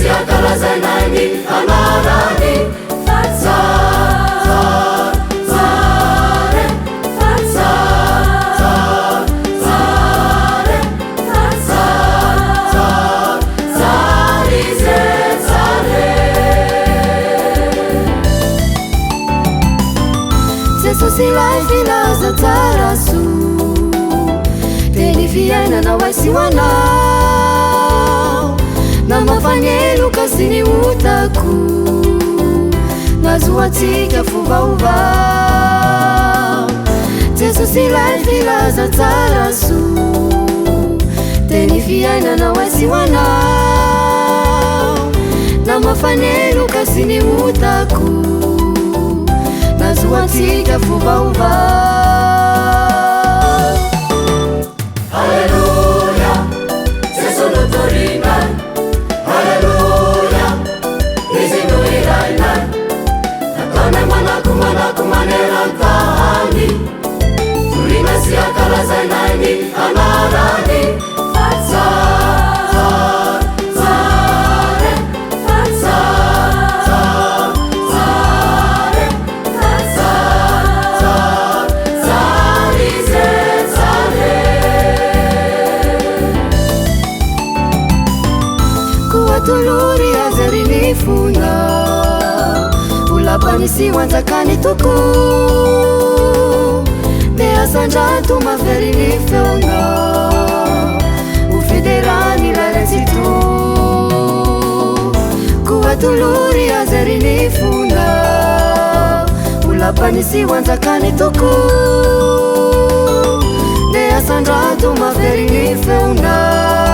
siakalazanani anarani Jesosilay filaza tsaraso teny fiainana hoasihoanao namafaneloka sy ny otako nazoatsika fovaovao Jesosilay filaza tsaraso teny fiainana hoasihoanao namafaneloka sy ny otako nazoatsika fovaovao Alleluia Jesu no torinay Alleluia izy no irainay nataonay manako maneran-tany torina sy ankalazainay ny anarany Tolori azarini funa ulapanisi wanzakani tuku de asanjatu maferini feuna ufederani larensitu kuwa tolori azarini funa ulapanisi wanzakani tuku de asanjatu maferini feuna